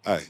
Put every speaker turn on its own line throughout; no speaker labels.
Hey.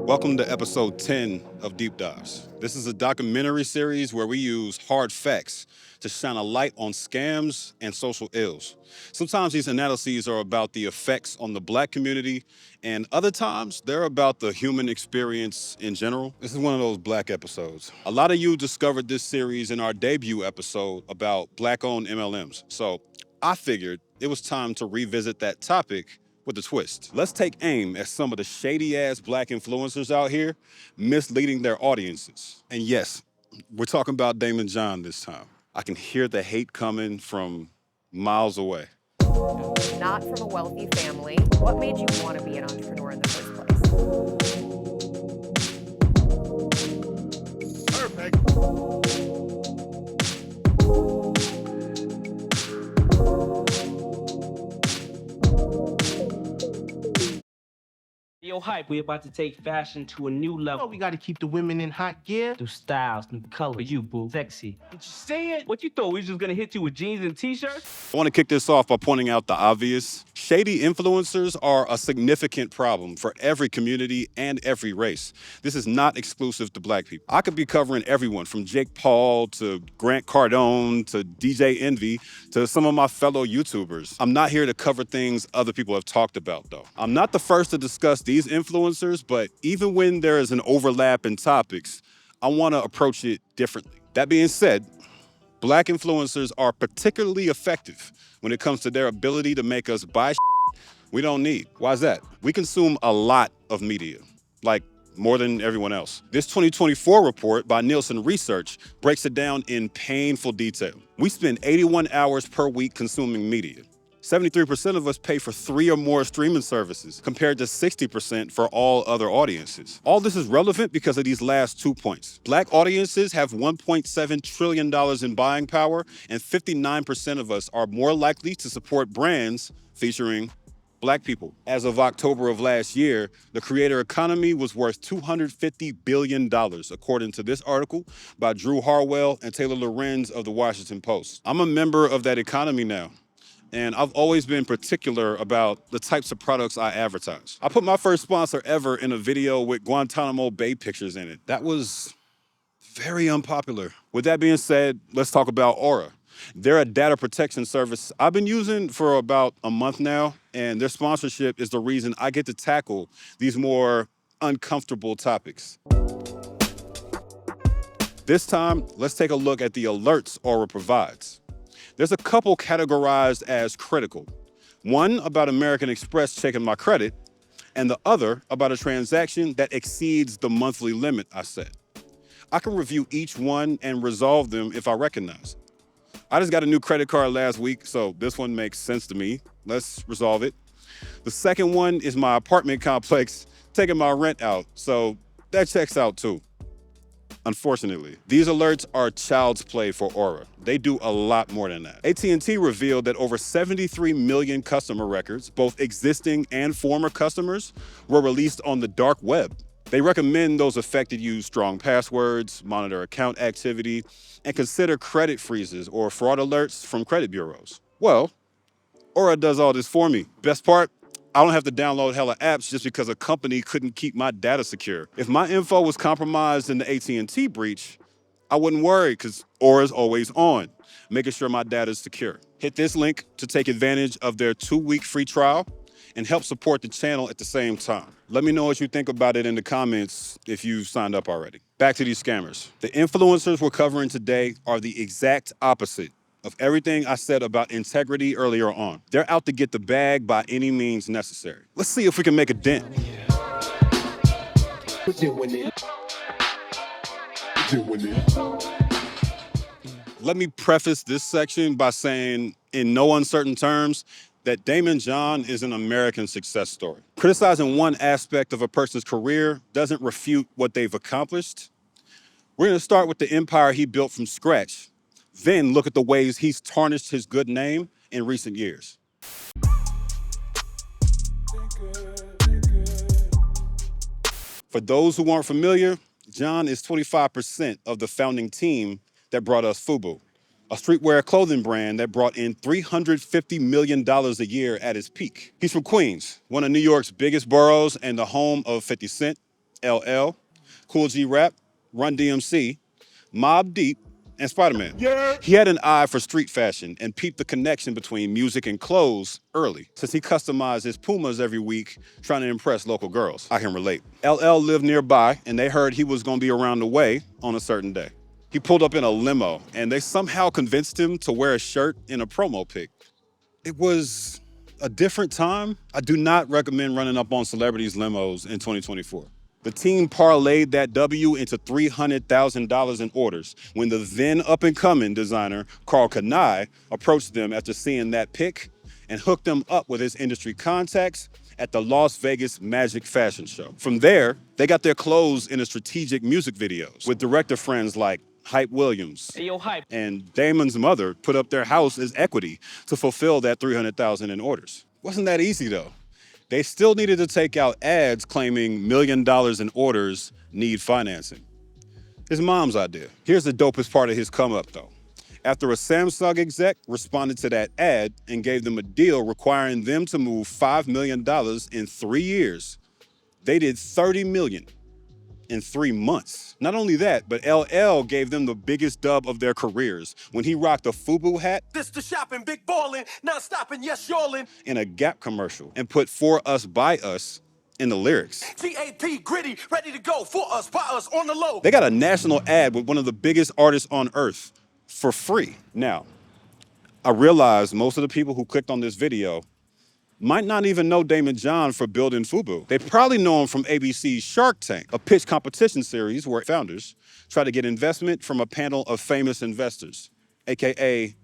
Welcome to episode 10 of Deep Dives. This is a documentary series where we use hard facts to shine a light on scams and social ills. Sometimes these analyses are about the effects on the Black community, and other times they're about the human experience in general. This is one of those Black episodes. A lot of you discovered this series in our debut episode about Black-owned MLMs, so I figured it was time to revisit that topic with a twist. Let's take aim at some of the shady-ass Black influencers out here misleading their audiences. And yes, we're talking about Daymond John this time. I can hear the hate coming from miles away.
Not from a wealthy family. What made you want to be an entrepreneur in the first place?
Perfect.
Yo, Hype, we about to take fashion to a new level.
Oh, we gotta keep the women in hot gear.
Through styles, new color. For you, boo. Sexy.
Did you see it?
What you thought? We just gonna hit you with jeans and t-shirts?
I want to kick this off by pointing out the obvious. Shady influencers are a significant problem for every community and every race. This is not exclusive to Black people. I could be covering everyone from Jake Paul to Grant Cardone to DJ Envy to some of my fellow YouTubers. I'm not here to cover things other people have talked about, though. I'm not the first to discuss these influencers, but even when there is an overlap in topics, I want to approach it differently. That being said, Black influencers are particularly effective when it comes to their ability to make us buy we don't need. Why is that? We consume a lot of media, like more than everyone else. This 2024 report by Nielsen Research breaks it down in painful detail. We spend 81 hours per week consuming media. 73% of us pay for 3 or more streaming services, compared to 60% for all other audiences. All this is relevant because of these last 2 points. Black audiences have $1.7 trillion in buying power, and 59% of us are more likely to support brands featuring Black people. As of October of last year, the creator economy was worth $250 billion, according to this article by Drew Harwell and Taylor Lorenz of the Washington Post. I'm a member of that economy now, and I've always been particular about the types of products I advertise. I put my first sponsor ever in a video with Guantanamo Bay pictures in it. That was very unpopular. With that being said, let's talk about Aura. They're a data protection service I've been using for about a month now, and their sponsorship is the reason I get to tackle these more uncomfortable topics. This time, let's take a look at the alerts Aura provides. There's a couple categorized as critical. One about American Express checking my credit, and the other about a transaction that exceeds the monthly limit I set. I can review each one and resolve them if I recognize it. I just got a new credit card last week, so this one makes sense to me. Let's resolve it. The second one is my apartment complex taking my rent out, so that checks out too. Unfortunately, these alerts are child's play for Aura. They do a lot more than that. AT&T revealed that over 73 million customer records, both existing and former customers, were released on the dark web. They recommend those affected use strong passwords, monitor account activity, and consider credit freezes or fraud alerts from credit bureaus. Well, Aura does all this for me. Best part? I don't have to download hella apps just because a company couldn't keep my data secure. If my info was compromised in the AT&T breach, I wouldn't worry because Aura's always on, making sure my data is secure. Hit this link to take advantage of their 2-week free trial and help support the channel at the same time. Let me know what you think about it in the comments if you've signed up already. Back to these scammers. The influencers we're covering today are the exact opposite of everything I said about integrity earlier on. They're out to get the bag by any means necessary. Let's see if we can make a dent. Let me preface this section by saying, in no uncertain terms, that Daymond John is an American success story. Criticizing one aspect of a person's career doesn't refute what they've accomplished. We're gonna start with the empire he built from scratch, then look at the ways he's tarnished his good name in recent years. For those who aren't familiar, John is 25% of the founding team that brought us FUBU. a streetwear clothing brand that brought in $350 million a year at its peak. He's from Queens, one of New York's biggest boroughs and the home of 50 Cent, LL, Cool G Rap, Run DMC, Mobb Deep, and Spider-Man. Yeah. He had an eye for street fashion and peeped the connection between music and clothes early, since he customized his Pumas every week trying to impress local girls. I can relate. LL lived nearby, and they heard he was gonna be around the way on a certain day. He pulled up in a limo, and they somehow convinced him to wear a shirt in a promo pic. It was a different time. I do not recommend running up on celebrities' limos in 2024. The team parlayed that W into $300,000 in orders when the then up-and-coming designer, Karl Kani, approached them after seeing that pic and hooked them up with his industry contacts at the Las Vegas Magic Fashion Show. From there, they got their clothes into strategic music videos with director friends like Hype Williams.
Hey, yo, Hype.
And Damon's mother put up their house as equity to fulfill that $300,000 in orders. Wasn't that easy though. They still needed to take out ads claiming $1 million in orders need financing. His mom's idea. Here's the dopest part of his come up though. After a Samsung exec responded to that ad and gave them a deal requiring them to move $5 million in 3 years, they did $30 million in 3 months. Not only that, but LL gave them the biggest dub of their careers when he rocked a FUBU hat.
This the shopping, big ballin', not stopping, yes, y'allin'.
In a Gap commercial and put For Us, By Us in the lyrics.
GAP, gritty, ready to go, for us, by us, on the low.
They got a national ad with one of the biggest artists on earth for free. Now, I realize most of the people who clicked on this video might not even know Daymond John for building FUBU. They probably know him from ABC's Shark Tank, a pitch competition series where founders try to get investment from a panel of famous investors, AKA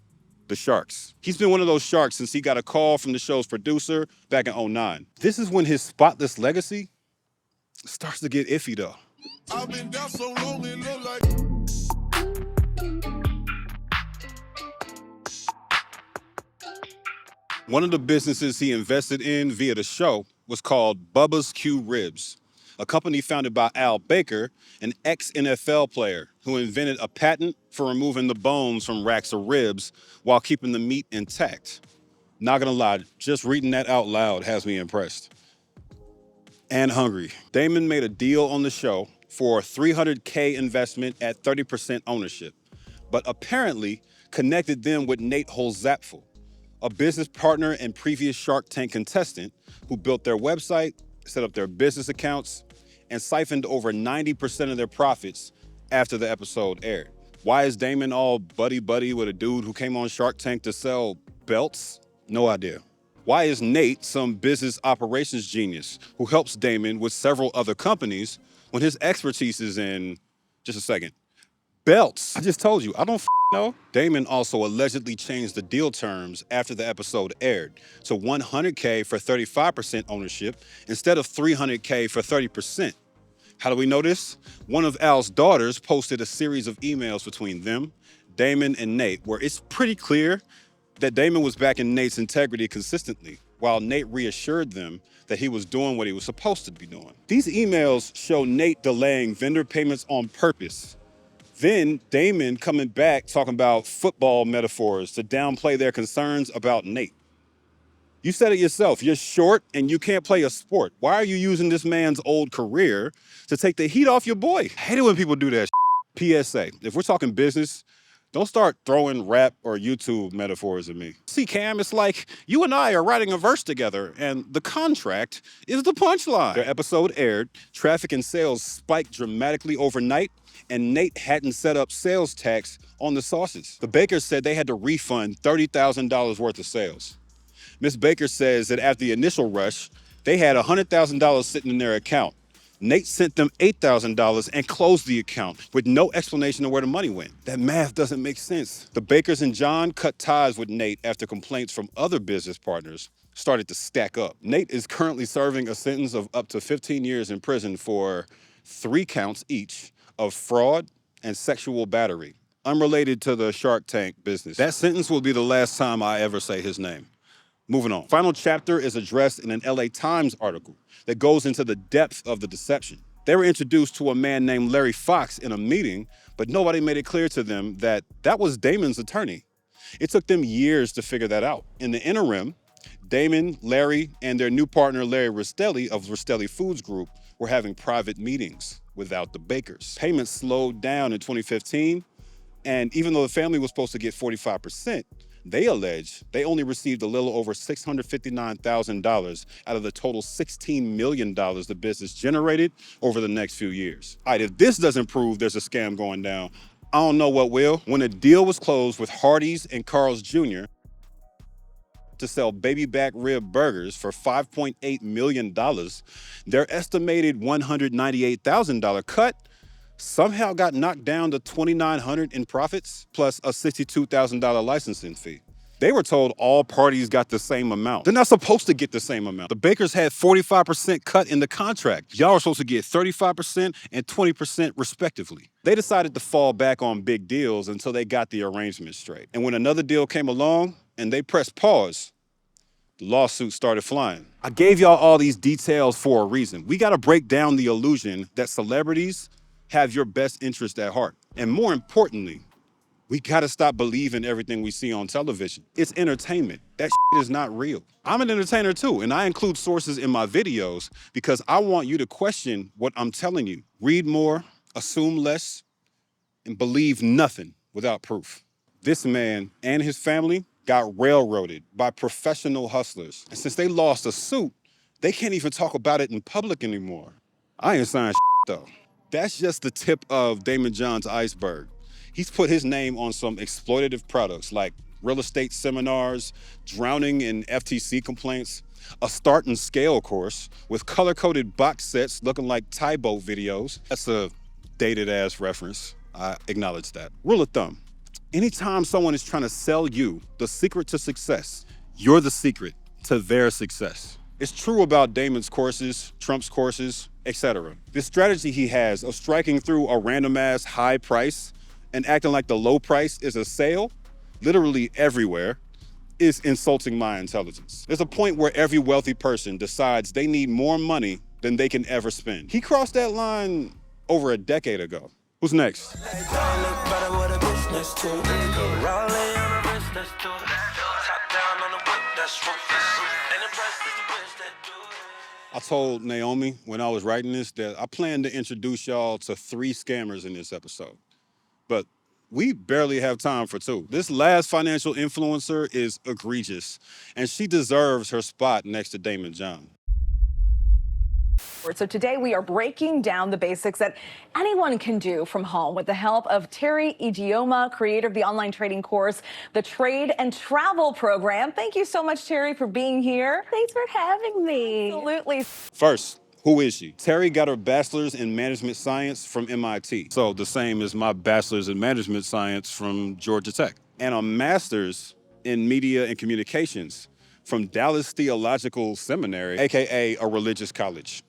the Sharks. He's been one of those sharks since he got a call from the show's producer back in 2009. This is when his spotless legacy starts to get iffy though.
I've been down so long it look like
One of the businesses he invested in via the show was called Bubba's Q Ribs, a company founded by Al Baker, an ex-NFL player who invented a patent for removing the bones from racks of ribs while keeping the meat intact. Not gonna lie, just reading that out loud has me impressed. And hungry. Damon made a deal on the show for a $300K investment at 30% ownership, but apparently connected them with Nate Holzapfel, a business partner and previous Shark Tank contestant who built their website, set up their business accounts, and siphoned over 90% of their profits after the episode aired. Why is Damon all buddy-buddy with a dude who came on Shark Tank to sell belts? No idea. Why is Nate some business operations genius who helps Damon with several other companies when his expertise is in, just a second, belts? I just told you, I don't know. Damon also allegedly changed the deal terms after the episode aired to $100K for 35% ownership instead of $300K for 30%. How do we know this? One of Al's daughters posted a series of emails between them, Damon and Nate, where it's pretty clear that Damon was backing Nate's integrity consistently, while Nate reassured them that he was doing what he was supposed to be doing. These emails show Nate delaying vendor payments on purpose. Then Damon coming back talking about football metaphors to downplay their concerns about Nate. You said it yourself, you're short and you can't play a sport. Why are you using this man's old career to take the heat off your boy? I hate it when people do that. PSA, if we're talking business, don't start throwing rap or YouTube metaphors at me. See, Cam, it's like you and I are writing a verse together and the contract is the punchline. Their episode aired, traffic and sales spiked dramatically overnight, and Nate hadn't set up sales tax on the sauces. The Bakers said they had to refund $30,000 worth of sales. Ms. Baker says that after the initial rush, they had $100,000 sitting in their account. Nate sent them $8,000 and closed the account with no explanation of where the money went. That math doesn't make sense. The Bakers and John cut ties with Nate after complaints from other business partners started to stack up. Nate is currently serving a sentence of up to 15 years in prison for 3 counts each of fraud and sexual battery, unrelated to the Shark Tank business. That sentence will be the last time I ever say his name. Moving on. Final chapter is addressed in an LA Times article that goes into the depth of the deception. They were introduced to a man named Larry Fox in a meeting, but nobody made it clear to them that that was Damon's attorney. It took them years to figure that out. In the interim, Damon, Larry, and their new partner, Larry Rastelli of Rastelli Foods Group, were having private meetings without the bakers. Payments slowed down in 2015, and even though the family was supposed to get 45%, they allege they only received a little over $659,000 out of the total $16 million the business generated over the next few years. All right, if this doesn't prove there's a scam going down, I don't know what will. When a deal was closed with Hardee's and Carl's Jr. to sell baby back rib burgers for $5.8 million, their estimated $198,000 cut somehow got knocked down to $2,900 in profits, plus a $62,000 licensing fee. They were told all parties got the same amount. They're not supposed to get the same amount. The bakers had 45% cut in the contract. Y'all are supposed to get 35% and 20% respectively. They decided to fall back on big deals until they got the arrangement straight. And when another deal came along and they pressed pause, the lawsuit started flying. I gave y'all all these details for a reason. We gotta break down the illusion that celebrities have your best interest at heart. And more importantly, we gotta stop believing everything we see on television. It's entertainment. That shit is not real. I'm an entertainer too, and I include sources in my videos because I want you to question what I'm telling you. Read more, assume less, and believe nothing without proof. This man and his family got railroaded by professional hustlers. And since they lost a suit, they can't even talk about it in public anymore. I ain't saying though. That's just the tip of Daymond John's iceberg. He's put his name on some exploitative products like real estate seminars, drowning in FTC complaints, a start and scale course with color-coded box sets looking like Tybo videos. That's a dated ass reference. I acknowledge that. Rule of thumb, anytime someone is trying to sell you the secret to success, you're the secret to their success. It's true about Damon's courses, Trump's courses, etc. This strategy he has of striking through a random ass high price and acting like the low price is a sale, literally everywhere, is insulting my intelligence. There's a point where every wealthy person decides they need more money than they can ever spend. He crossed that line over a decade ago. Who's next? I told Naomi when I was writing this that I planned to introduce y'all to 3 scammers in this episode, but we barely have time for 2. This last financial influencer is egregious, and she deserves her spot next to Daymond John.
So today we are breaking down the basics that anyone can do from home with the help of Terry Ijeoma, creator of the online trading course, the Trade and Travel Program. Thank you so much, Terry, for being here.
Thanks for having me.
Absolutely.
First, who is she? Terry got her bachelor's in management science from MIT, so the same as my bachelor's in management science from Georgia Tech, and a master's in media and communications from Dallas Theological Seminary, AKA a religious college.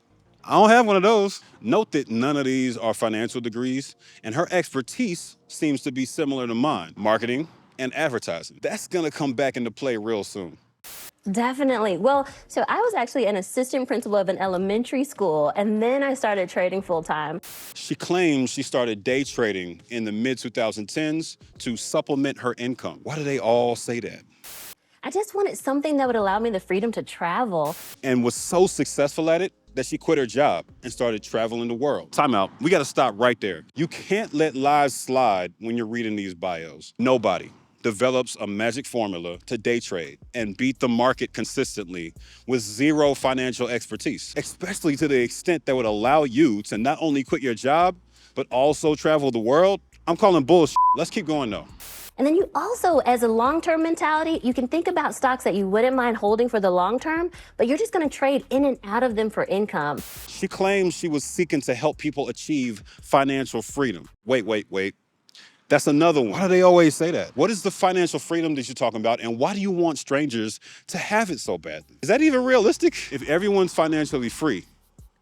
I don't have one of those. Note that none of these are financial degrees, and her expertise seems to be similar to mine, marketing and advertising. That's gonna come back into play real soon.
Definitely. Well, so I was actually an assistant principal of an elementary school, and then I started trading full time.
She claims she started day trading in the mid-2010s to supplement her income. Why do they all say that?
I just wanted something that would allow me the freedom to travel.
And was so successful at it that she quit her job and started traveling the world. Time out. We gotta stop right there. You can't let lies slide when you're reading these bios. Nobody develops a magic formula to day trade and beat the market consistently with zero financial expertise, especially to the extent that would allow you to not only quit your job, but also travel the world. I'm calling bullshit. Let's keep going though.
And then you also, as a long-term mentality, you can think about stocks that you wouldn't mind holding for the long term, but you're just gonna trade in and out of them for income.
She claims she was seeking to help people achieve financial freedom. Wait. That's another one. Why do they always say that? What is the financial freedom that you're talking about, and why do you want strangers to have it so badly? Is that even realistic? If everyone's financially free,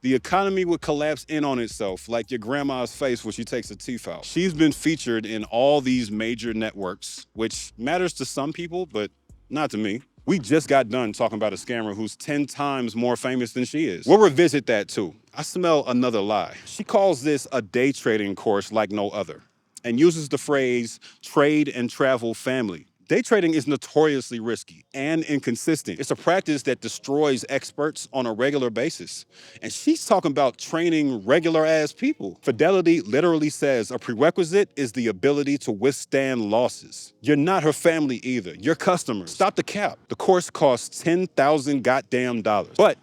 the economy would collapse in on itself like your grandma's face when she takes her teeth out. She's been featured in all these major networks, which matters to some people, but not to me. We just got done talking about a scammer who's 10 times more famous than she is. We'll revisit that too. I smell another lie. She calls this a day trading course like no other and uses the phrase trade and travel family. Day trading is notoriously risky and inconsistent. It's a practice that destroys experts on a regular basis. And she's talking about training regular ass people. Fidelity literally says a prerequisite is the ability to withstand losses. You're not her family either. You're customers. Stop the cap. The course costs 10,000 goddamn dollars. But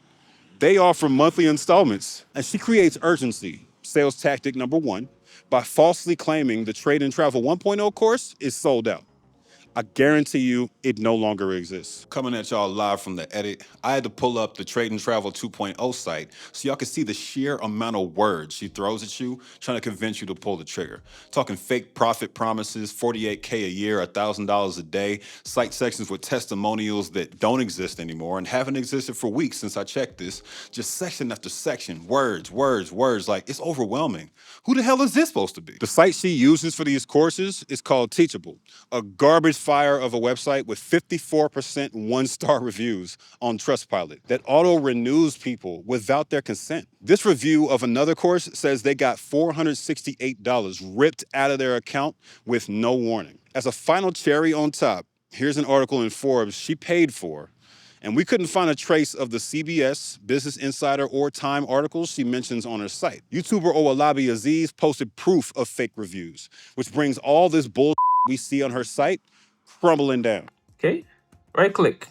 they offer monthly installments. And she creates urgency, sales tactic number one, by falsely claiming the Trade and Travel 1.0 course is sold out. I guarantee you it no longer exists. Coming at y'all live from the edit, I had to pull up the Trade and Travel 2.0 site so y'all can see the sheer amount of words she throws at you trying to convince you to pull the trigger. Talking fake profit promises, 48K a year, $1,000 a day, site sections with testimonials that don't exist anymore and haven't existed for weeks since I checked this. Just section after section, words, like it's overwhelming. Who the hell is this supposed to be? The site she uses for these courses is called Teachable, a garbage fire of a website with 54% one-star reviews on Trustpilot that auto-renews people without their consent. This review of another course says they got $468 ripped out of their account with no warning. As a final cherry on top, here's an article in Forbes she paid for, and we couldn't find a trace of the CBS, Business Insider, or Time articles she mentions on her site. YouTuber Owalabi Aziz posted proof of fake reviews, which brings all this bull we see on her site crumbling down.
Okay, right click,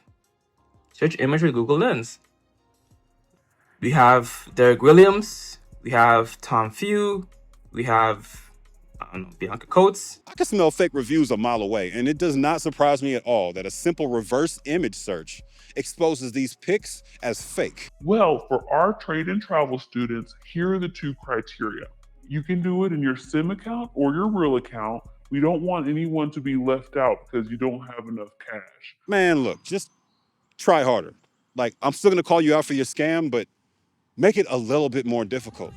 search image with Google Lens. We have Derek Williams, we have Tom Few, we have Bianca Coates.
I can smell fake reviews a mile away, and it does not surprise me at all that a simple reverse image search exposes these pics as fake.
Well, for our trade and travel students, here are the two criteria. You can do it in your SIM account or your real account. We don't want anyone to be left out because you don't have enough cash.
Man, look, just try harder. Like, I'm still gonna call you out for your scam, but make it a little bit more difficult.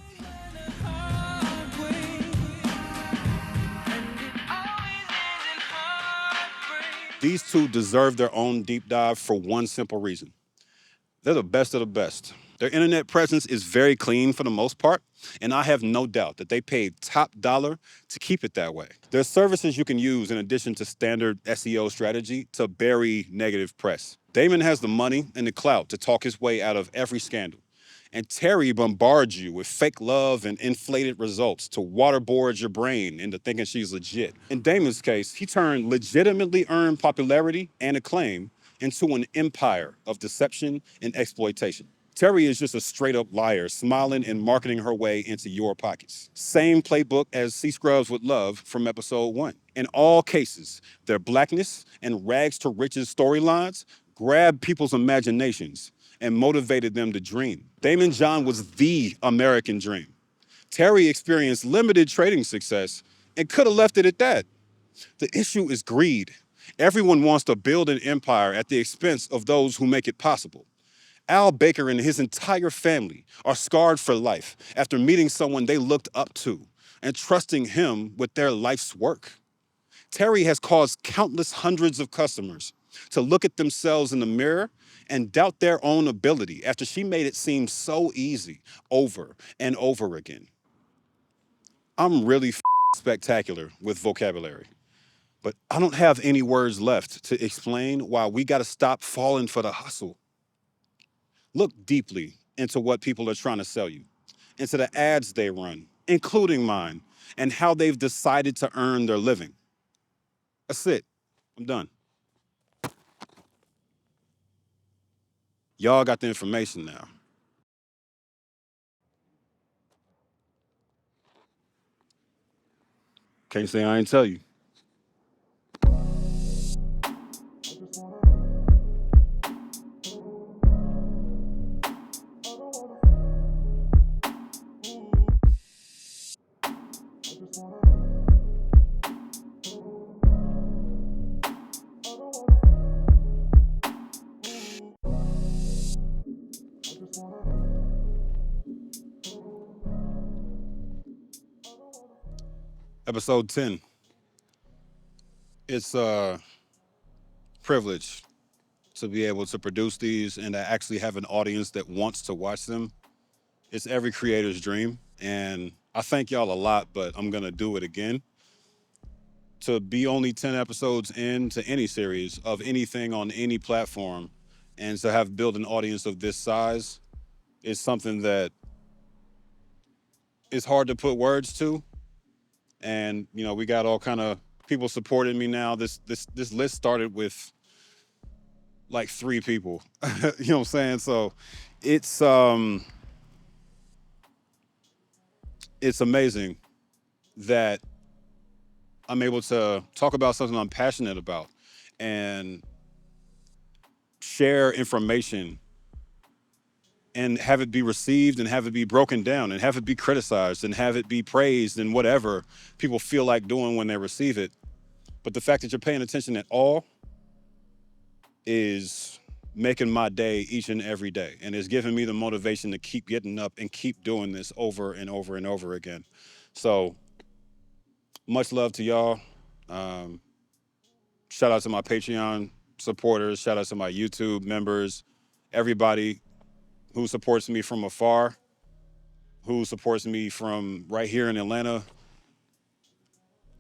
These two deserve their own deep dive for one simple reason. They're the best of the best. Their internet presence is very clean for the most part, and I have no doubt that they paid top dollar to keep it that way. There are services you can use in addition to standard SEO strategy to bury negative press. Damon has the money and the clout to talk his way out of every scandal. And Terry bombards you with fake love and inflated results to waterboard your brain into thinking she's legit. In Damon's case, he turned legitimately earned popularity and acclaim into an empire of deception and exploitation. Terry is just a straight up liar, smiling and marketing her way into your pockets. Same playbook as C Scrubs with Love from episode 1. In all cases, their blackness and rags to riches storylines grabbed people's imaginations and motivated them to dream. Damon John was the American dream. Terry experienced limited trading success and could have left it at that. The issue is greed. Everyone wants to build an empire at the expense of those who make it possible. Al Baker and his entire family are scarred for life after meeting someone they looked up to and trusting him with their life's work. Terry has caused countless hundreds of customers to look at themselves in the mirror and doubt their own ability after she made it seem so easy over and over again. I'm really spectacular with vocabulary, but I don't have any words left to explain why we gotta stop falling for the hustle. Look deeply into what people are trying to sell you, into the ads they run, including mine, and how they've decided to earn their living. That's it. I'm done. Y'all got the information now. Can't say I ain't tell you. Episode 10. It's a privilege to be able to produce these and to actually have an audience that wants to watch them. It's every creator's dream. And I thank y'all a lot, but I'm going to do it again. To be only 10 episodes into any series of anything on any platform and to have built an audience of this size is something that is hard to put words to. And, you know, we got all kind of people supporting me now. This list started with like 3 people. You know what I'm saying? So it's amazing that I'm able to talk about something I'm passionate about and share information and have it be received and have it be broken down and have it be criticized and have it be praised and whatever people feel like doing when they receive it. But the fact that you're paying attention at all is making my day each and every day. And it's giving me the motivation to keep getting up and keep doing this over and over and over again. So much love to y'all. Shout out to my Patreon supporters. Shout out to my YouTube members. Everybody who supports me from afar, who supports me from right here in Atlanta.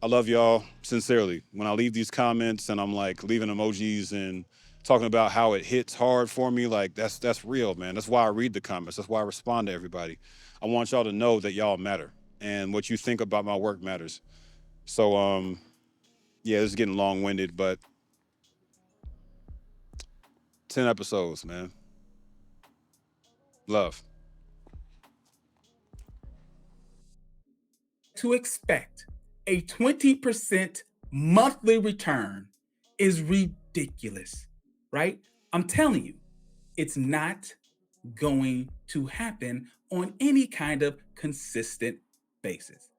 I love y'all sincerely. When I leave these comments and I'm like leaving emojis and talking about how it hits hard for me, like that's real, man. That's why I read the comments. That's why I respond to everybody. I want y'all to know that y'all matter and what you think about my work matters. So, yeah, this is getting long-winded, but 10 episodes, man. Love.
To expect a 20% monthly return is ridiculous, right? I'm telling you, it's not going to happen on any kind of consistent basis.